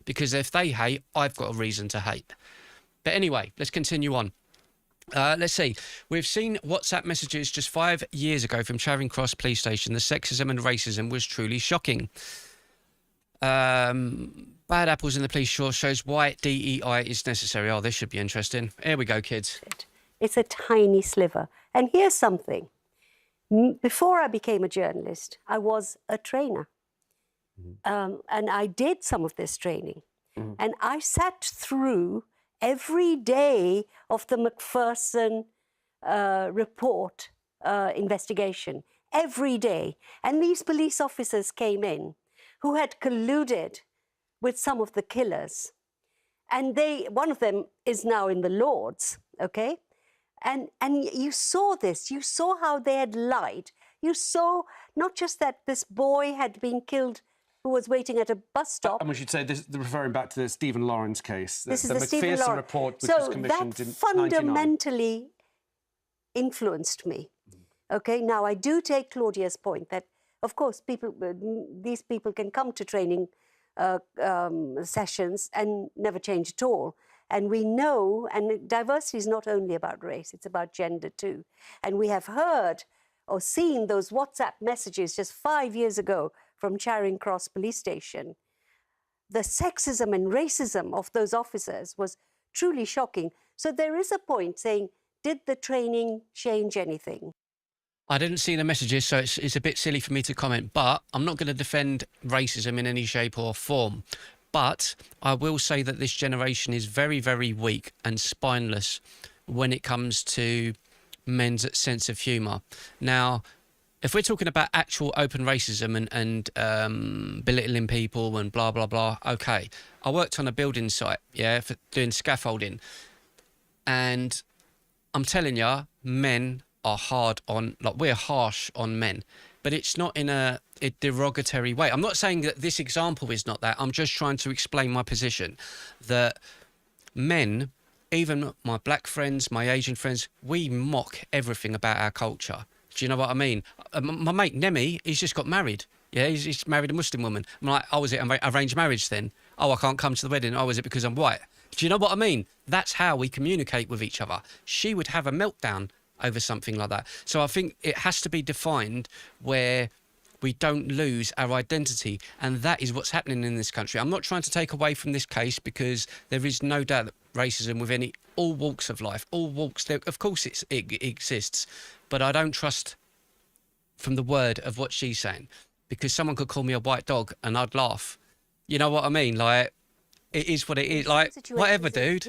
Because if they hate, I've got a reason to hate. But anyway, let's continue on. Let's see. We've seen WhatsApp messages just 5 years ago from Charing Cross Police Station. The sexism and racism was truly shocking. Bad apples in the police force shows why DEI is necessary. Oh, this should be interesting. Here we go, kids. It's a tiny sliver. And here's something. Before I became a journalist, I was a trainer. And I did some of this training. And I sat through every day of the Macpherson report investigation, every day. And these police officers came in who had colluded with some of the killers. And one of them is now in the Lords, okay? And you saw this, you saw how they had lied. You saw not just that this boy had been killed who was waiting at a bus stop. And we should say, this, referring back to the Stephen Lawrence case, this is the Stephen Macpherson Lawrence report, which was commissioned in 1999. So that fundamentally influenced me. Okay, now I do take Claudia's point that, of course, these people can come to training sessions and never change at all. And we know, and diversity is not only about race, it's about gender too. And we have heard or seen those WhatsApp messages just 5 years ago from Charing Cross Police Station. The sexism and racism of those officers was truly shocking. So there is a point saying, did the training change anything? I didn't see the messages, so it's a bit silly for me to comment, but I'm not going to defend racism in any shape or form. But I will say that this generation is very, very weak and spineless when it comes to men's sense of humour. Now, if we're talking about actual open racism and belittling people and blah, blah, blah, okay. I worked on a building site, yeah, for doing scaffolding. And I'm telling you, men are hard on, like, we're harsh on men. But it's not in a derogatory way. I'm not saying that this example is not that. I'm just trying to explain my position. That men, even my black friends, my Asian friends, we mock everything about our culture. Do you know what I mean? My mate Nemi, he's just got married. Yeah, he's married a Muslim woman. I'm like, oh, was it arranged marriage then? Oh, I can't come to the wedding. Oh, is it because I'm white? Do you know what I mean? That's how we communicate with each other. She would have a meltdown over something like that. So I think it has to be defined where we don't lose our identity. And that is what's happening in this country. I'm not trying to take away from this case because there is no doubt that racism within all walks of life, all walks, of course it exists. But I don't trust from the word of what she's saying, because someone could call me a white dog and I'd laugh. You know what I mean? Like, it is what it is. Like, whatever, dude.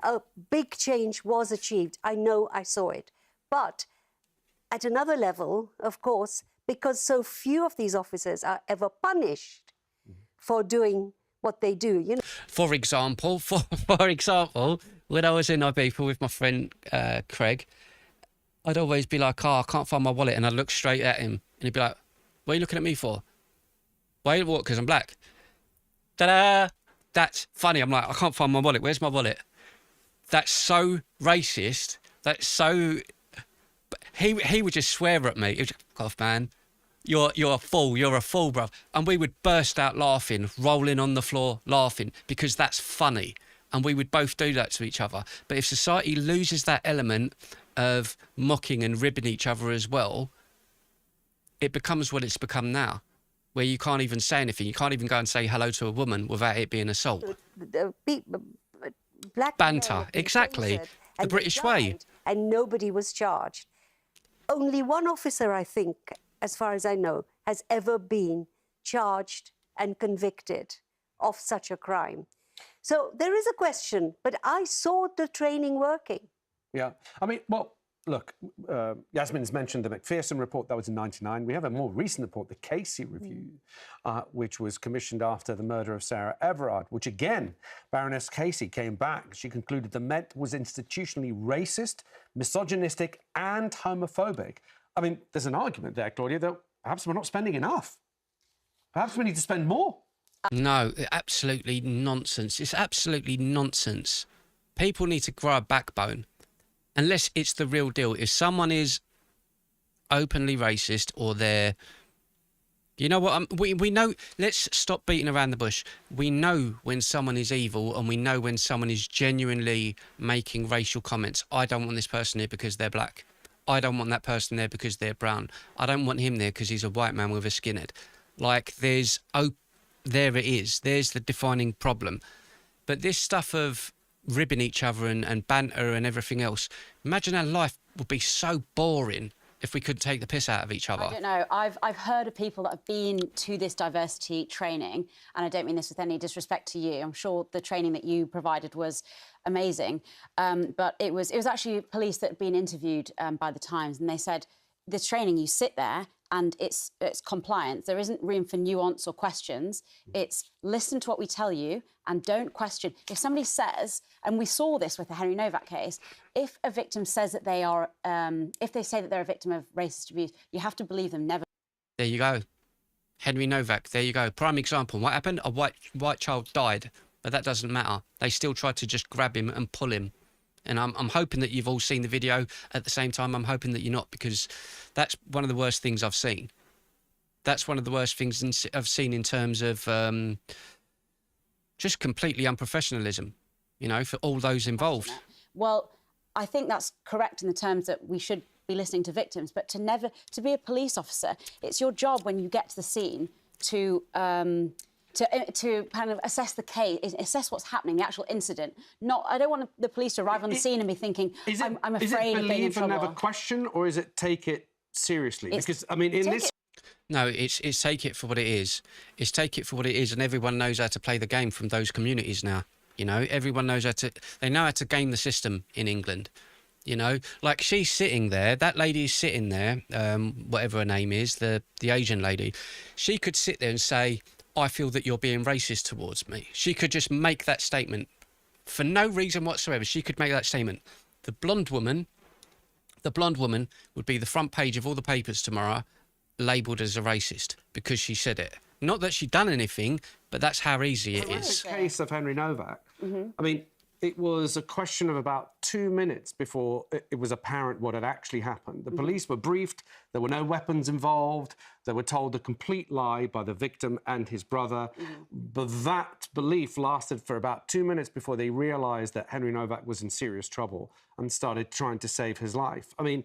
A big change was achieved. I know, I saw it. But at another level, of course, because so few of these officers are ever punished for doing what they do. You know. For example, when I was in Ibiza with my friend Craig, I'd always be like, oh, I can't find my wallet. And I'd look straight at him. And he'd be like, what are you looking at me for? Why? What? Because I'm black. Ta-da! That's funny. I'm like, I can't find my wallet. Where's my wallet? That's so racist. That's so... He would just swear at me. He would just, fuck off, man. You're a fool. You're a fool, bruv. And we would burst out laughing, rolling on the floor, laughing, because that's funny. And we would both do that to each other. But if society loses that element of mocking and ribbing each other as well, it becomes what it's become now, where you can't even say anything. You can't even go and say hello to a woman without it being assault. Black banter, exactly. The British way. And nobody was charged. Only one officer, I think, as far as I know, has ever been charged and convicted of such a crime. So there is a question, but I saw the training working. Yeah. I mean, well, look, Yasmin's mentioned the Macpherson report. That was in 1999. We have a more recent report, the Casey Review, which was commissioned after the murder of Sarah Everard, which again, Baroness Casey came back. She concluded the Met was institutionally racist, misogynistic and homophobic. I mean, there's an argument there, Claudia, that perhaps we're not spending enough. Perhaps we need to spend more. No, absolutely nonsense. It's absolutely nonsense. People need to grow a backbone. Unless it's the real deal. If someone is openly racist or they're... You know what? We know... Let's stop beating around the bush. We know when someone is evil and we know when someone is genuinely making racial comments. I don't want this person here because they're black. I don't want that person there because they're brown. I don't want him there because he's a white man with a skinhead. Like, there's... there it is. There's the defining problem. But this stuff of ribbing each other and banter and everything else, imagine our life would be so boring if we could take the piss out of each other. I don't know. I've heard of people that have been to this diversity training, and I don't mean this with any disrespect to you. I'm sure the training that you provided was amazing, but it was actually police that had been interviewed by the Times, and they said this training, you sit there and it's compliance. There isn't room for nuance or questions. It's listen to what we tell you and don't question. If somebody says, and we saw this with the Henry Novak case, if a victim says that they are, if they say that they're a victim of racist abuse, you have to believe them, never. There you go. Henry Novak, there you go. Prime example. What happened? A white child died, but that doesn't matter. They still tried to just grab him and pull him. And I'm hoping that you've all seen the video. At the same time, I'm hoping that you're not, because that's one of the worst things I've seen. That's one of the worst things I've seen in terms of just completely unprofessionalism, you know, for all those involved. Well, I think that's correct in the terms that we should be listening to victims, but to be a police officer, it's your job when you get to the scene to kind of assess the case, assess what's happening, the actual incident. I don't want the police to arrive on the scene and be thinking, I'm afraid of being in trouble. Is it believe and never question, or is it take it seriously? Because, I mean, in this... No, it's take it for what it is. It's take it for what it is, and everyone knows how to play the game from those communities now. You know, everyone knows they know how to game the system in England. You know, like she's sitting there, that lady is sitting there, whatever her name is, the Asian lady. She could sit there and say, I feel that you're being racist towards me. She could just make that statement for no reason whatsoever. She could make that statement. The blonde woman would be the front page of all the papers tomorrow, labelled as a racist because she said it. Not that she'd done anything, but that's how easy it is. In the case of Henry Novak, I mean, it was a question of about 2 minutes before it was apparent what had actually happened. The police were briefed, there were no weapons involved, they were told a complete lie by the victim and his brother. But that belief lasted for about 2 minutes before they realised that Henry Novak was in serious trouble and started trying to save his life. I mean,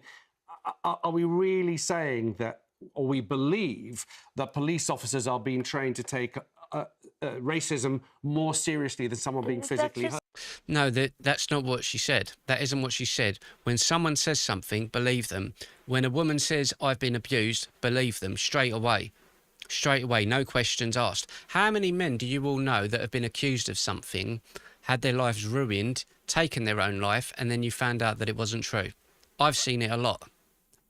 are we really saying that, or we believe that police officers are being trained to take racism more seriously than someone being physically hurt? No, that's not what she said. That isn't what she said. When someone says something, believe them. When a woman says, I've been abused, believe them straight away. Straight away, no questions asked. How many men do you all know that have been accused of something, had their lives ruined, taken their own life, and then you found out that it wasn't true? I've seen it a lot.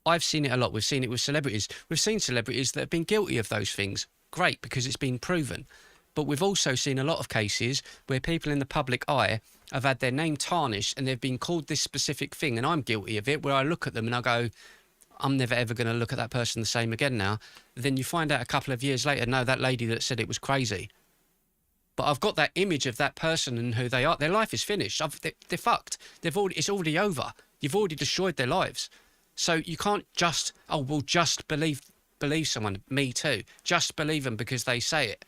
I've seen it a lot. We've seen it with celebrities. We've seen celebrities that have been guilty of those things. Great, because it's been proven. But we've also seen a lot of cases where people in the public eye have had their name tarnished and they've been called this specific thing, and I'm guilty of it, where I look at them and I go, I'm never ever going to look at that person the same again now. Then you find out a couple of years later, no, that lady that said it was crazy. But I've got that image of that person and who they are. Their life is finished. They're fucked. It's already over. You've already destroyed their lives. So you can't just, just believe someone. Me too. Just believe them because they say it.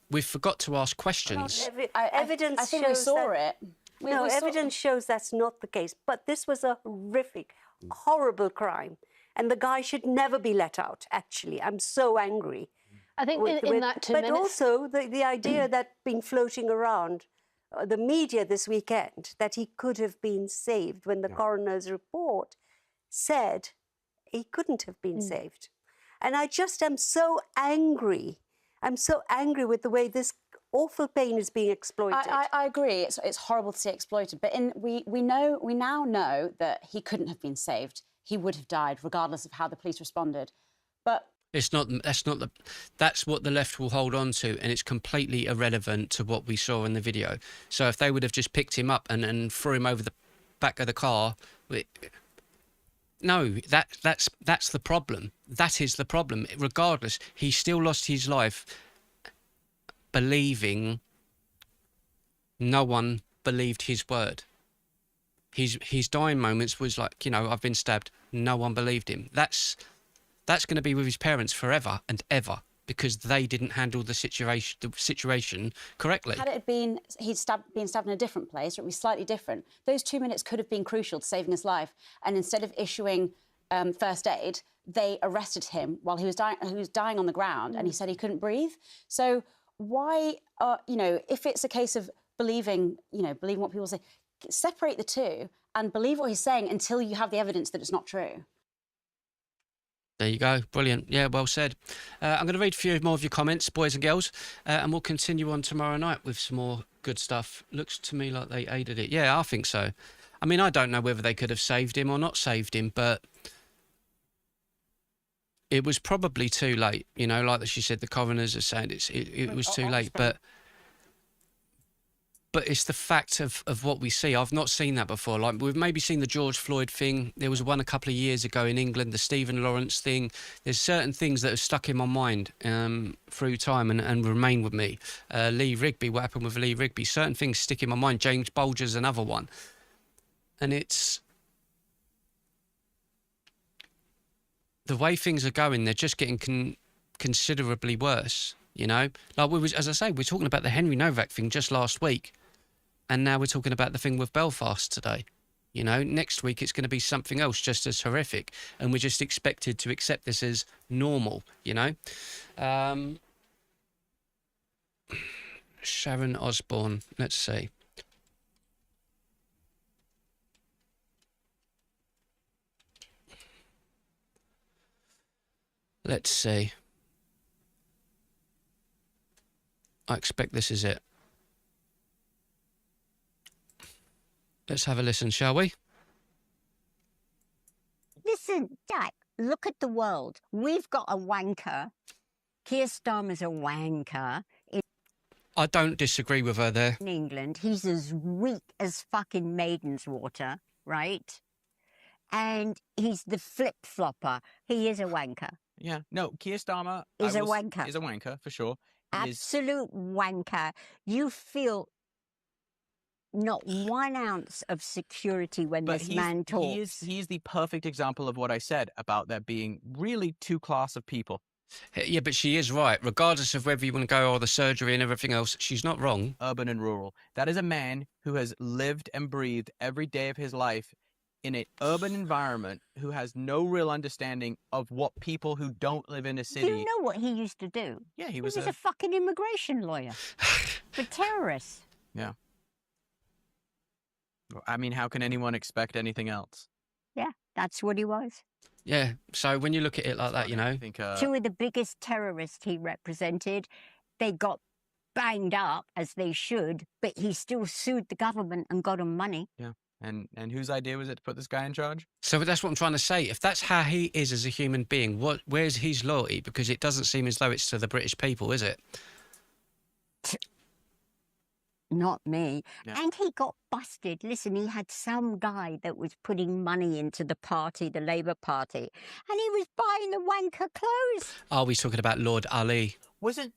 We've forgot to ask questions. Evidence I think shows we saw that, it. Evidence shows that's not the case. But this was a horrific, horrible crime. And the guy should never be let out, actually. I'm so angry. I think in that 2 minutes... But also the idea that been floating around the media this weekend, that he could have been saved when the coroner's report said he couldn't have been saved. And I just am so angry. I'm so angry with the way this awful pain is being exploited. I agree. It's horrible to see exploited. But we now know that he couldn't have been saved. He would have died, regardless of how the police responded. But that's what the left will hold on to, and it's completely irrelevant to what we saw in the video. So if they would have just picked him up and threw him over the back of the car, no, that's the problem. That is the problem. Regardless, he still lost his life believing no one believed his word. His dying moments was like, I've been stabbed. No one believed him. That's That's going to be with his parents forever and ever because they didn't handle the situation correctly. Had it been been stabbed in a different place, it would be slightly different. Those 2 minutes could have been crucial to saving his life. And instead of issuing first aid, they arrested him while he was dying on the ground, and he said he couldn't breathe. So why, if it's a case of believing what people say, separate the two and believe what he's saying until you have the evidence that it's not true. There you go. Brilliant. Yeah, well said. I'm going to read a few more of your comments, boys and girls, and we'll continue on tomorrow night with some more good stuff. Looks to me like they aided it. Yeah, I think so. I mean, I don't know whether they could have saved him or not saved him, but it was probably too late. Like she said, the coroners are saying it was too late, but it's the fact of what we see. I've not seen that before. Like, we've maybe seen the George Floyd thing. There was one a couple of years ago in England, the Stephen Lawrence thing. There's certain things that have stuck in my mind through time and remain with me. Lee Rigby, what happened with Lee Rigby? Certain things stick in my mind. James Bulger's another one. And it's... the way things are going, they're just getting considerably worse, Like, as I say, we're talking about the Henry Novak thing just last week. And now we're talking about the thing with Belfast today. Next week it's going to be something else just as horrific. And we're just expected to accept this as normal, Sharon Osborne, let's see. Let's see. I expect this is it. Let's have a listen, shall we? Listen, Jack, look at the world. We've got a wanker. Keir Starmer's a wanker. I don't disagree with her there. In England, he's as weak as fucking maiden's water, right? And he's the flip-flopper. He is a wanker. Yeah, no, Keir Starmer is a wanker. Is a wanker, for sure. Absolute wanker. You feel not 1 ounce of security when this man talks. He's the perfect example of what I said about there being really two class of people. Yeah, but she is right. Regardless of whether you want to go or the surgery and everything else, she's not wrong. Urban and rural. That is a man who has lived and breathed every day of his life in an urban environment, who has no real understanding of what people who don't live in a city... Do you know what he used to do? Yeah, he was a fucking immigration lawyer for terrorists. Yeah. I mean, how can anyone expect anything else? Yeah, that's what he was. Yeah, so when you look at it like that, I think, two of the biggest terrorists he represented, they got banged up, as they should, but he still sued the government and got them money. Yeah. And whose idea was it to put this guy in charge? So that's what I'm trying to say. If that's how he is as a human being, where's his loyalty? Because it doesn't seem as though it's to the British people, is it? Not me. Yeah. And he got busted. Listen, he had some guy that was putting money into the party, the Labour Party, and he was buying the wanker clothes. Are we talking about Lord Ali? Wasn't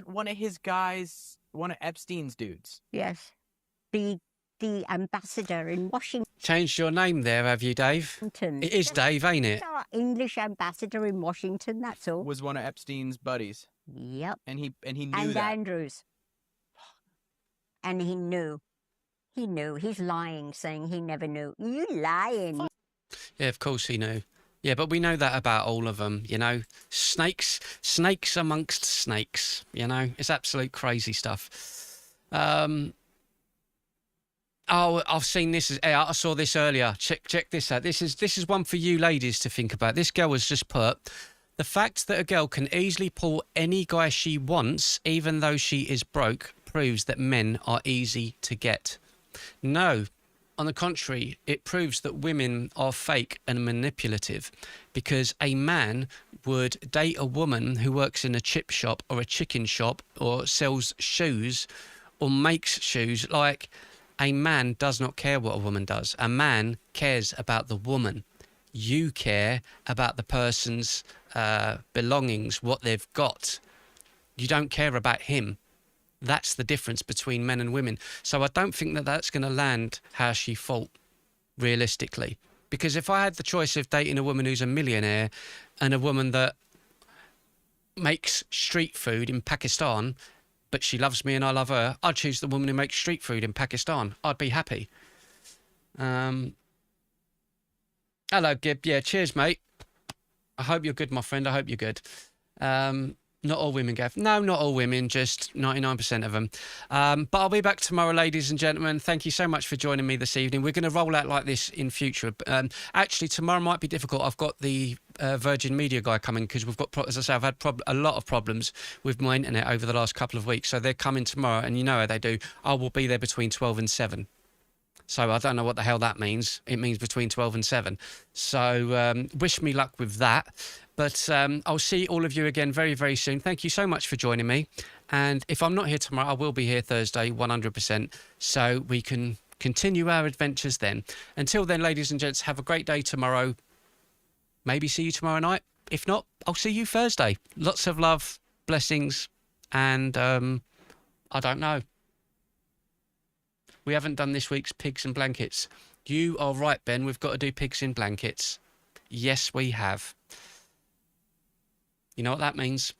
one of his guys one of Epstein's dudes? Yes. The ambassador in Washington. Changed your name there, have you, Dave? It is Dave, ain't it? Our English ambassador in Washington, that's all. Was one of Epstein's buddies. Yep. And he knew and that. Andrews. And he knew. He knew. He's lying, saying he never knew. You lying. Yeah, of course he knew. Yeah, but we know that about all of them, Snakes amongst snakes, It's absolute crazy stuff. Oh, I've seen this. I saw this earlier. Check this out. This is one for you ladies to think about. This girl has just put, the fact that a girl can easily pull any guy she wants, even though she is broke, proves that men are easy to get. No, on the contrary, it proves that women are fake and manipulative, because a man would date a woman who works in a chip shop or a chicken shop or sells shoes or makes shoes. Like, a man does not care what a woman does. A man cares about the woman. You care about the person's belongings, what they've got. You don't care about him. That's the difference between men and women. So I don't think that that's going to land how she thought, realistically. Because if I had the choice of dating a woman who's a millionaire and a woman that makes street food in Pakistan, but she loves me and I love her, I'd choose the woman who makes street food in Pakistan. I'd be happy. Hello, Gib. Yeah, cheers, mate. I hope you're good, my friend. I hope you're good. Not all women, Gav. No, not all women, just 99% of them. But I'll be back tomorrow, ladies and gentlemen. Thank you so much for joining me this evening. We're going to roll out like this in future. Actually, tomorrow might be difficult. I've got the Virgin Media guy coming because we've got, as I say, I've had a lot of problems with my internet over the last couple of weeks. So they're coming tomorrow, and you know how they do. I will be there between 12 and 7. So I don't know what the hell that means. It means between 12 and 7. So wish me luck with that. But I'll see all of you again very, very soon. Thank you so much for joining me. And if I'm not here tomorrow, I will be here Thursday, 100%. So we can continue our adventures then. Until then, ladies and gents, have a great day tomorrow. Maybe see you tomorrow night. If not, I'll see you Thursday. Lots of love, blessings, and I don't know. We haven't done this week's Pigs and Blankets. You are right, Ben. We've got to do Pigs in Blankets. Yes, we have. You know what that means?